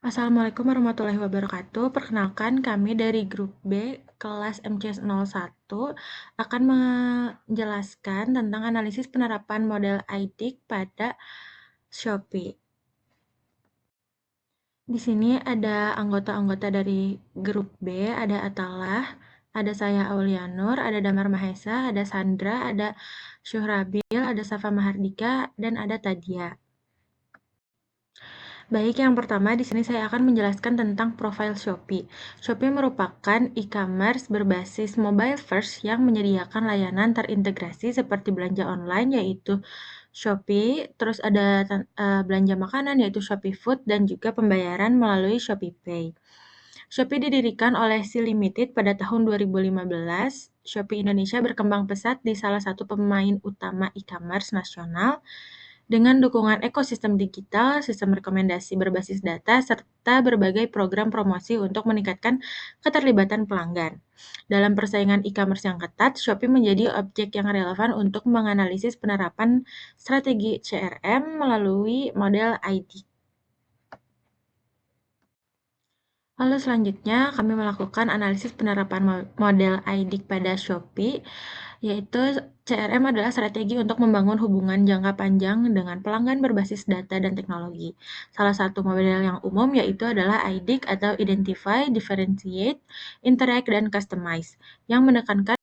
Assalamualaikum warahmatullahi wabarakatuh. Perkenalkan, kami dari grup B kelas MCS 01 akan menjelaskan tentang analisis penerapan model IDIC pada Shopee. Di sini ada anggota-anggota dari grup B, ada Atalah, ada saya Aulianur, ada Damar Mahesa, ada Sandra, ada Syuhrabil, ada Safa Mahardika, dan ada Tadia. Baik, yang pertama di sini saya akan menjelaskan tentang profil Shopee. Shopee merupakan e-commerce berbasis mobile first yang menyediakan layanan terintegrasi seperti belanja online yaitu Shopee, terus ada belanja makanan yaitu Shopee Food dan juga pembayaran melalui Shopee Pay. Shopee didirikan oleh Si Limited pada tahun 2015. Shopee Indonesia berkembang pesat di salah satu pemain utama e-commerce nasional dengan dukungan ekosistem digital, sistem rekomendasi berbasis data, serta berbagai program promosi untuk meningkatkan keterlibatan pelanggan. Dalam persaingan e-commerce yang ketat, Shopee menjadi objek yang relevan untuk menganalisis penerapan strategi CRM melalui model ID. Lalu selanjutnya kami melakukan analisis penerapan model IDIC pada Shopee, yaitu CRM adalah strategi untuk membangun hubungan jangka panjang dengan pelanggan berbasis data dan teknologi. Salah satu model yang umum yaitu adalah IDIC atau Identify, Differentiate, Interact, dan Customize, yang menekankan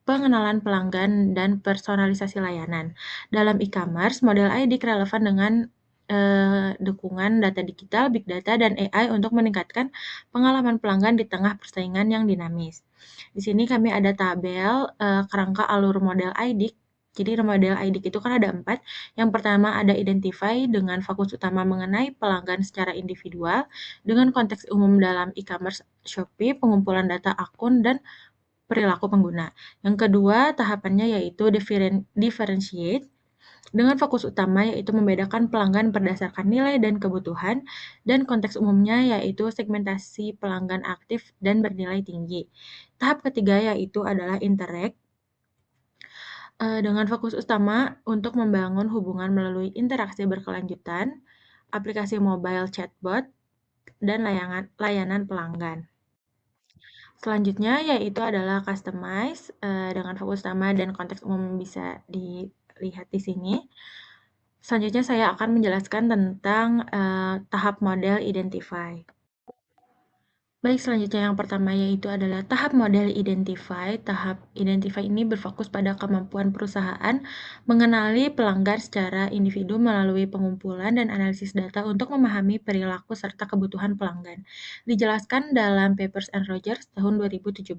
pengenalan pelanggan dan personalisasi layanan. Dalam e-commerce, model IDIC relevan dengan dukungan data digital, big data, dan AI untuk meningkatkan pengalaman pelanggan di tengah persaingan yang dinamis. Di sini kami ada tabel kerangka alur model IDIC. Jadi model IDIC itu kan ada 4. Yang pertama ada identify dengan fokus utama mengenai pelanggan secara individual dengan konteks umum dalam e-commerce Shopee, pengumpulan data akun, dan perilaku pengguna. Yang kedua tahapannya yaitu differentiate dengan fokus utama yaitu membedakan pelanggan berdasarkan nilai dan kebutuhan, dan konteks umumnya yaitu segmentasi pelanggan aktif dan bernilai tinggi. Tahap ketiga yaitu adalah interact, dengan fokus utama untuk membangun hubungan melalui interaksi berkelanjutan, aplikasi mobile chatbot, dan layanan pelanggan. Selanjutnya yaitu adalah customize, dengan fokus utama dan konteks umum bisa dilihat di sini. Selanjutnya saya akan menjelaskan tentang tahap model identify. Baik, selanjutnya yang pertama yaitu adalah tahap model identify. Tahap identify ini berfokus pada kemampuan perusahaan mengenali pelanggan secara individu melalui pengumpulan dan analisis data untuk memahami perilaku serta kebutuhan pelanggan. Dijelaskan dalam Papers and Rogers tahun 2017.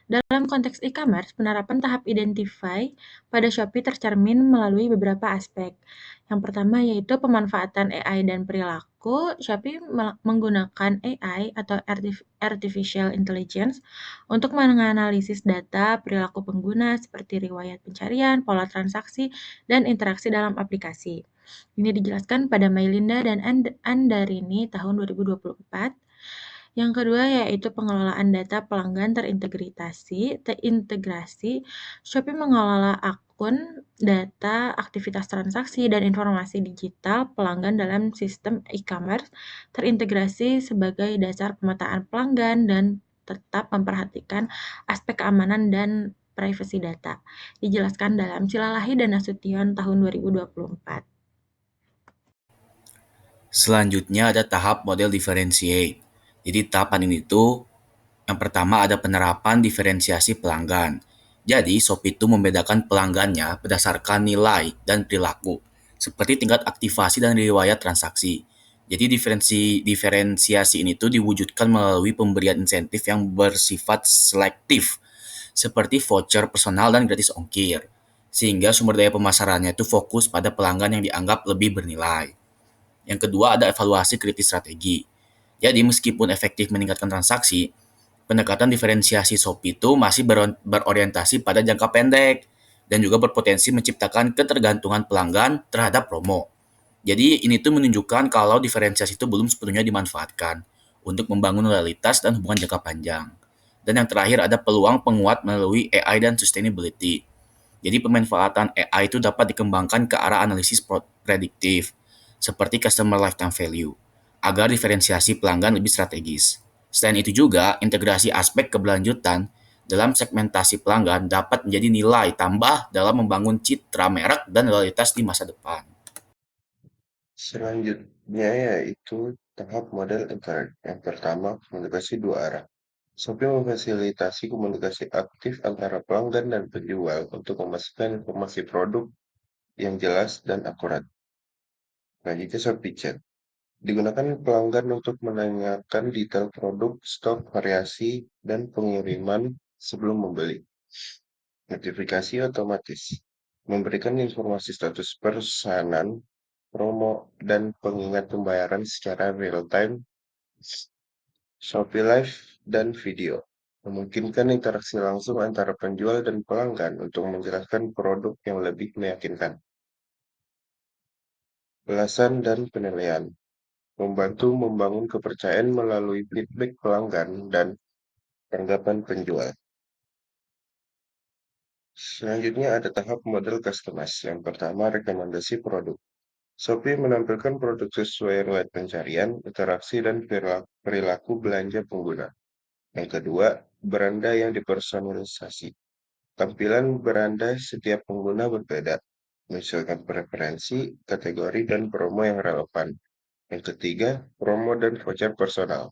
Dalam konteks e-commerce, penerapan tahap identify pada Shopee tercermin melalui beberapa aspek. Yang pertama yaitu pemanfaatan AI dan perilaku. Shopee menggunakan AI atau Artificial Intelligence untuk menganalisis data perilaku pengguna seperti riwayat pencarian, pola transaksi, dan interaksi dalam aplikasi. Ini dijelaskan pada Mailinda dan Andarini tahun 2024. Yang kedua yaitu pengelolaan data pelanggan terintegrasi. Shopee mengelola akun, data, aktivitas transaksi, dan informasi digital pelanggan dalam sistem e-commerce terintegrasi sebagai dasar pemetaan pelanggan dan tetap memperhatikan aspek keamanan dan privasi data. Dijelaskan dalam Silalahi dan Nasution tahun 2024. Selanjutnya ada tahap model differentiate. Jadi tahapan ini tuh yang pertama ada penerapan diferensiasi pelanggan. Jadi Shopee itu membedakan pelanggannya berdasarkan nilai dan perilaku, seperti tingkat aktivasi dan riwayat transaksi. Jadi diferensiasi ini tuh diwujudkan melalui pemberian insentif yang bersifat selektif, seperti voucher personal dan gratis ongkir, sehingga sumber daya pemasarannya itu fokus pada pelanggan yang dianggap lebih bernilai. Yang kedua ada evaluasi kritis strategi. Jadi meskipun efektif meningkatkan transaksi, pendekatan diferensiasi Shopee itu masih berorientasi pada jangka pendek dan juga berpotensi menciptakan ketergantungan pelanggan terhadap promo. Jadi ini tuh menunjukkan kalau diferensiasi itu belum sepenuhnya dimanfaatkan untuk membangun loyalitas dan hubungan jangka panjang. Dan yang terakhir ada peluang penguat melalui AI dan sustainability. Jadi pemanfaatan AI itu dapat dikembangkan ke arah analisis prediktif, seperti customer lifetime value, agar diferensiasi pelanggan lebih strategis. Selain itu juga, integrasi aspek keberlanjutan dalam segmentasi pelanggan dapat menjadi nilai tambah dalam membangun citra merek dan loyalitas di masa depan. Selanjutnya yaitu tahap model interact. Yang pertama, komunikasi dua arah. Shopee memfasilitasi komunikasi aktif antara pelanggan dan penjual untuk memastikan informasi produk yang jelas dan akurat. Selanjutnya, Shopee Chat. Digunakan pelanggan untuk menanyakan detail produk, stok, variasi, dan pengiriman sebelum membeli. Notifikasi otomatis. Memberikan informasi status pesanan, promo, dan pengingat pembayaran secara real-time. Shopee Live dan video. Memungkinkan interaksi langsung antara penjual dan pelanggan untuk menjelaskan produk yang lebih meyakinkan. Belasan dan penilaian. Membantu membangun kepercayaan melalui feedback pelanggan dan tanggapan penjual. Selanjutnya ada tahap model customize. Yang pertama, rekomendasi produk. Shopee menampilkan produk sesuai riwayat pencarian, interaksi, dan perilaku belanja pengguna. Yang kedua, beranda yang dipersonalisasi. Tampilan beranda setiap pengguna berbeda, menyesuaikan preferensi, kategori, dan promo yang relevan. Yang ketiga, promo dan voucher personal.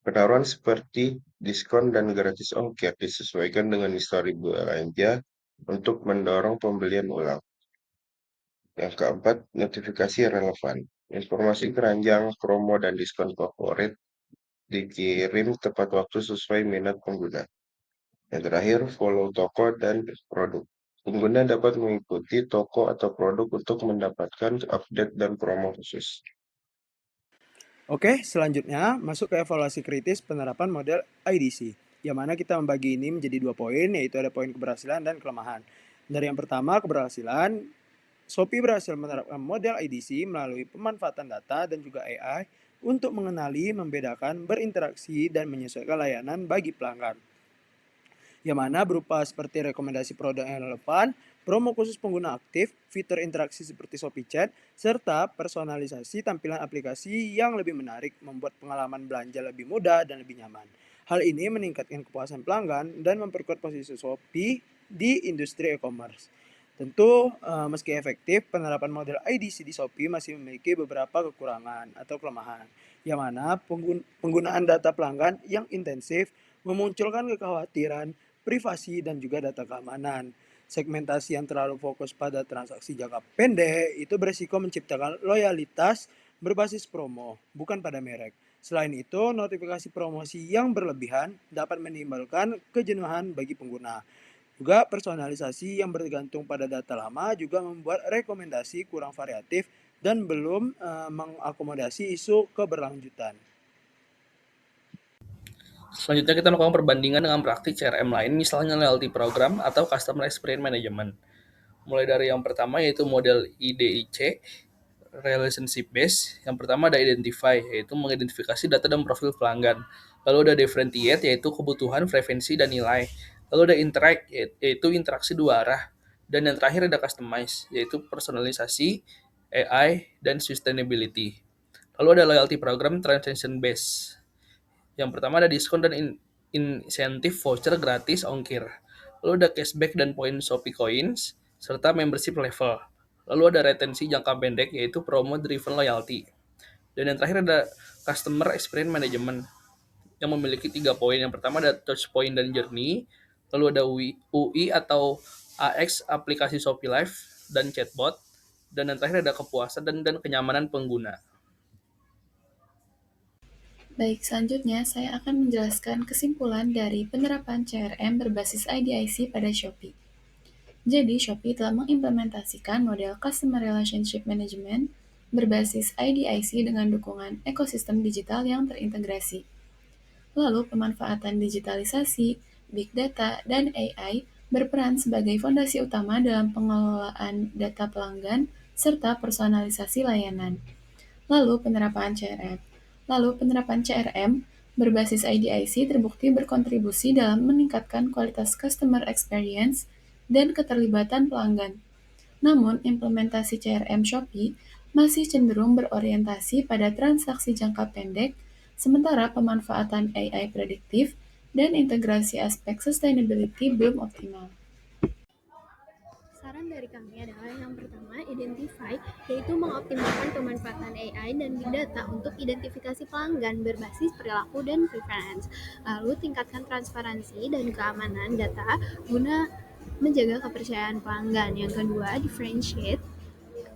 Penawaran seperti diskon dan gratis ongkir disesuaikan dengan histori belanja untuk mendorong pembelian ulang. Yang keempat, notifikasi relevan. Informasi keranjang, promo, dan diskon favorit dikirim tepat waktu sesuai minat pengguna. Yang terakhir, follow toko dan produk. Pengguna dapat mengikuti toko atau produk untuk mendapatkan update dan promo khusus. Oke, selanjutnya masuk ke evaluasi kritis penerapan model IDC, yang mana kita membagi ini menjadi 2 poin, yaitu ada poin keberhasilan dan kelemahan. Dari yang pertama, keberhasilan, Shopee berhasil menerapkan model IDC melalui pemanfaatan data dan juga AI untuk mengenali, membedakan, berinteraksi, dan menyesuaikan layanan bagi pelanggan, yang mana berupa seperti rekomendasi produk yang relevan, promo khusus pengguna aktif, fitur interaksi seperti Shopee Chat, serta personalisasi tampilan aplikasi yang lebih menarik, membuat pengalaman belanja lebih mudah dan lebih nyaman. Hal ini meningkatkan kepuasan pelanggan dan memperkuat posisi Shopee di industri e-commerce. Tentu, meski efektif, penerapan model IDC di Shopee masih memiliki beberapa kekurangan atau kelemahan, yang mana penggunaan data pelanggan yang intensif memunculkan kekhawatiran privasi dan juga data keamanan. Segmentasi yang terlalu fokus pada transaksi jangka pendek itu beresiko menciptakan loyalitas berbasis promo, bukan pada merek. Selain itu, notifikasi promosi yang berlebihan dapat menimbulkan kejenuhan bagi pengguna. Juga personalisasi yang bergantung pada data lama juga membuat rekomendasi kurang variatif dan belum mengakomodasi isu keberlanjutan. Selanjutnya kita melakukan perbandingan dengan praktik CRM lain, misalnya loyalty program atau customer experience management. Mulai dari yang pertama yaitu model IDIC, relationship base. Yang pertama ada identify, yaitu mengidentifikasi data dan profil pelanggan. Lalu ada differentiate, yaitu kebutuhan, preferensi, dan nilai. Lalu ada interact, yaitu interaksi dua arah. Dan yang terakhir ada customize, yaitu personalisasi, AI, dan sustainability. Lalu ada loyalty program transaction base. Yang pertama ada diskon dan insentif voucher gratis ongkir. Lalu ada cashback dan poin Shopee Coins, serta membership level. Lalu ada retensi jangka pendek, yaitu promo driven loyalty. Dan yang terakhir ada customer experience management, yang memiliki 3 poin. Yang pertama ada touch point dan journey. Lalu ada UI atau AX aplikasi Shopee Live dan chatbot. Dan yang terakhir ada kepuasan dan kenyamanan pengguna. Baik, selanjutnya saya akan menjelaskan kesimpulan dari penerapan CRM berbasis IDIC pada Shopee. Jadi, Shopee telah mengimplementasikan model Customer Relationship Management berbasis IDIC dengan dukungan ekosistem digital yang terintegrasi. Lalu, pemanfaatan digitalisasi, big data, dan AI berperan sebagai fondasi utama dalam pengelolaan data pelanggan serta personalisasi layanan. Lalu penerapan CRM berbasis IDIC terbukti berkontribusi dalam meningkatkan kualitas customer experience dan keterlibatan pelanggan. Namun, implementasi CRM Shopee masih cenderung berorientasi pada transaksi jangka pendek, sementara pemanfaatan AI prediktif dan integrasi aspek sustainability belum optimal. Saran dari kami adalah yang pertama, identify, yaitu mengoptimalkan pemanfaatan AI dan Big Data untuk identifikasi pelanggan berbasis perilaku dan preference. Lalu tingkatkan transparansi dan keamanan data guna menjaga kepercayaan pelanggan. Yang kedua, differentiate,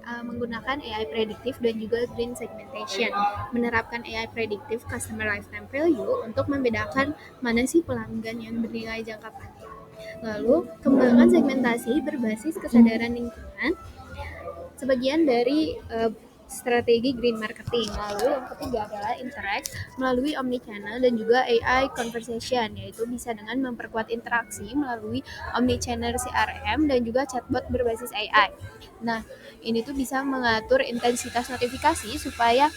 menggunakan AI prediktif dan juga green segmentation. Menerapkan AI prediktif customer lifetime value untuk membedakan mana sih pelanggan yang bernilai jangka panjang. Lalu, kembangkan segmentasi berbasis kesadaran lingkungan sebagian dari strategi green marketing. Lalu yang ketiga adalah interact melalui omnichannel dan juga AI conversation, yaitu bisa dengan memperkuat interaksi melalui omnichannel CRM dan juga chatbot berbasis AI. Nah, ini tuh bisa mengatur intensitas notifikasi supaya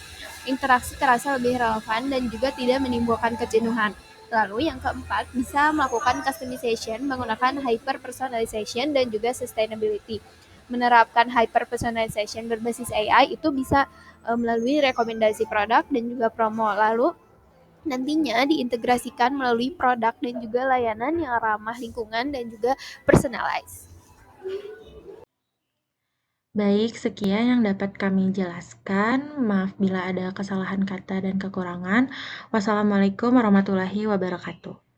interaksi terasa lebih relevan dan juga tidak menimbulkan kejenuhan. Lalu yang keempat, bisa melakukan customization menggunakan hyper personalization dan juga sustainability. Menerapkan hyper personalization berbasis AI itu bisa melalui rekomendasi produk dan juga promo. Lalu nantinya diintegrasikan melalui produk dan juga layanan yang ramah lingkungan dan juga personalized. Baik, sekian yang dapat kami jelaskan. Maaf bila ada kesalahan kata dan kekurangan. Wassalamualaikum warahmatullahi wabarakatuh.